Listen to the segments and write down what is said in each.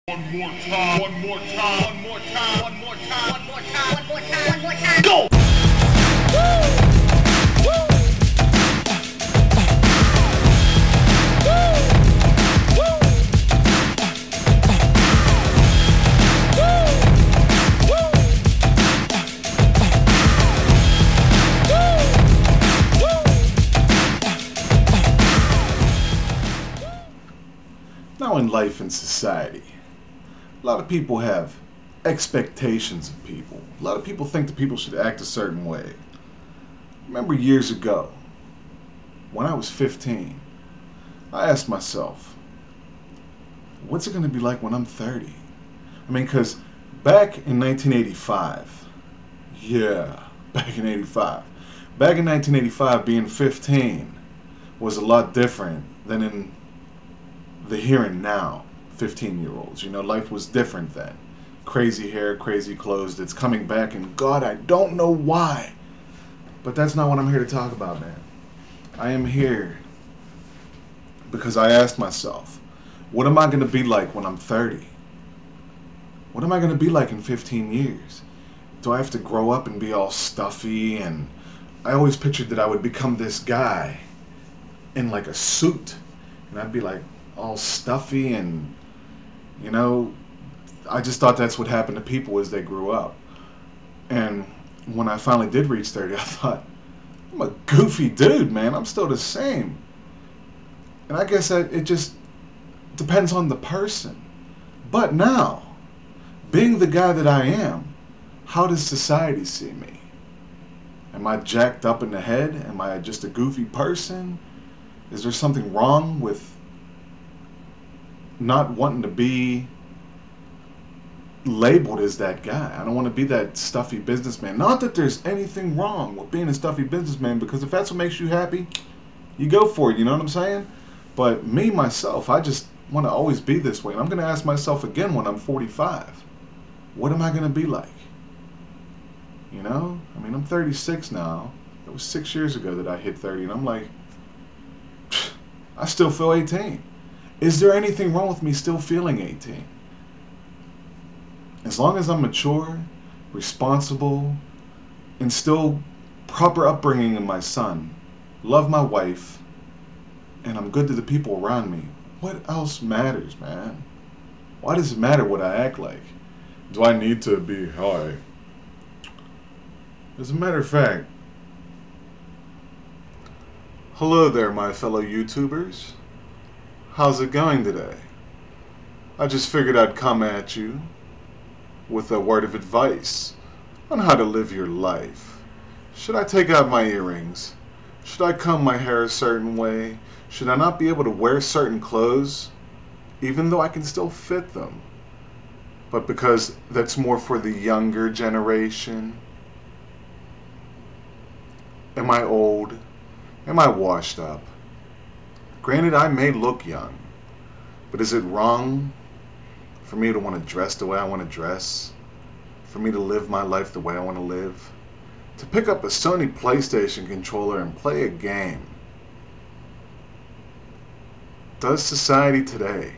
One more time, one more time, one more time, one more time, one more time, one more time, one more time. Go! Now in life and society, a lot of people have expectations of people. A lot of people think that people should act a certain way. Remember years ago, when I was 15, I asked myself, what's it going to be like when I'm 30? I mean, because back in 1985, back in 1985, being 15 was a lot different than in the here and now 15-year-olds. You know, life was different then. Crazy hair, crazy clothes, it's coming back, and God, I don't know why. But that's not what I'm here to talk about, man. I am here because I asked myself, what am I going to be like when I'm 30? What am I going to be like in 15 years? Do I have to grow up and be all stuffy? And I always pictured that I would become this guy in like a suit, and I'd be like all stuffy, and you know, I just thought that's what happened to people as they grew up. And when I finally did reach 30, I thought, I'm a goofy dude, man. I'm still the same. And I guess it just depends on the person. But now, being the guy that I am, how does society see me? Am I jacked up in the head? Am I just a goofy person? Is there something wrong with not wanting to be labeled as that guy? I don't want to be that stuffy businessman. Not that there's anything wrong with being a stuffy businessman, because if that's what makes you happy, you go for it, you know what I'm saying? But me, myself, I just want to always be this way. And I'm going to ask myself again when I'm 45, what am I going to be like? You know? I mean, I'm 36 now. It was 6 years ago that I hit 30, and I'm like, I still feel 18. Is there anything wrong with me still feeling 18? As long as I'm mature, responsible, and still proper upbringing in my son, love my wife, and I'm good to the people around me, what else matters, man? Why does it matter what I act like? Do I need to be high? As a matter of fact, hello there, my fellow YouTubers. How's it going today? I just figured I'd come at you with a word of advice on how to live your life. Should I take out my earrings? Should I comb my hair a certain way? Should I not be able to wear certain clothes, even though I can still fit them? But because that's more for the younger generation? Am I old? Am I washed up? Granted, I may look young, but is it wrong for me to want to dress the way I want to dress? For me to live my life the way I want to live? To pick up a Sony PlayStation controller and play a game? Does society today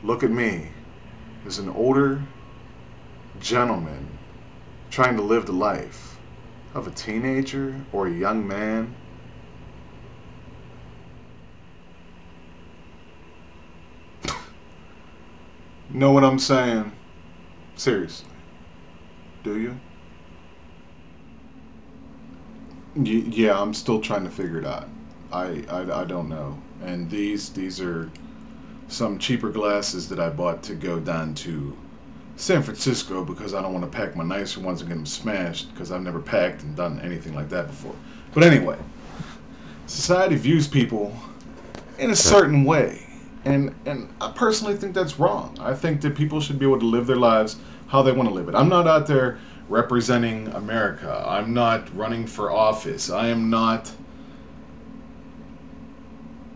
look at me as an older gentleman trying to live the life of a teenager or a young man? Know what I'm saying? Seriously. Do you? Yeah, I'm still trying to figure it out. I don't know. And these are some cheaper glasses that I bought to go down to San Francisco, because I don't want to pack my nicer ones and get them smashed, because I've never packed and done anything like that before. But anyway, society views people in a certain way. And I personally think that's wrong. I think that people should be able to live their lives how they want to live it. I'm not out there representing America. I'm not running for office. I am not,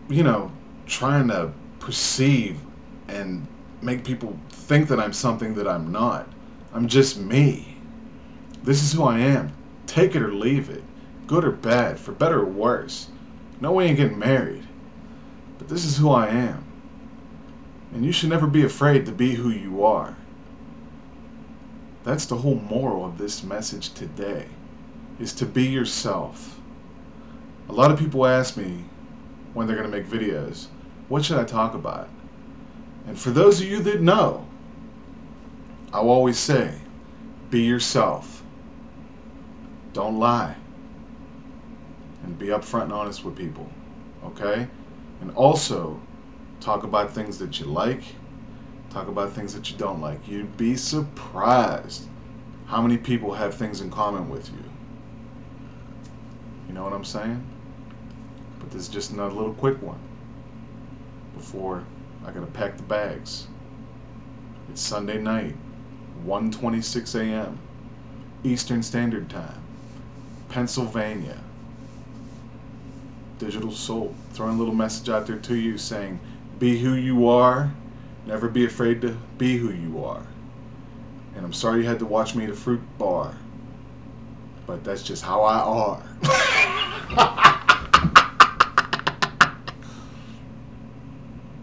you know, trying to perceive and make people think that I'm something that I'm not. I'm just me. This is who I am. Take it or leave it. Good or bad, for better or worse. No, we ain't getting married. But this is who I am. And you should never be afraid to be who you are. That's the whole moral of this message today, is to be yourself. A lot of people ask me when they're going to make videos, what should I talk about? And for those of you that know, I will always say, be yourself. Don't lie. And be upfront and honest with people. Okay? And also, talk about things that you like. Talk about things that you don't like. You'd be surprised how many people have things in common with you. You know what I'm saying? But this is just another little quick one before I gotta pack the bags. It's Sunday night, 1:26 a.m. Eastern Standard Time, Pennsylvania. DiGiTiLsOuL, throwing a little message out there to you saying, be who you are, never be afraid to be who you are. And I'm sorry you had to watch me at a fruit bar, but that's just how I are.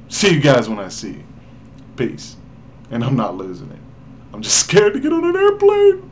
See you guys when I see you. Peace. And I'm not losing it. I'm just scared to get on an airplane.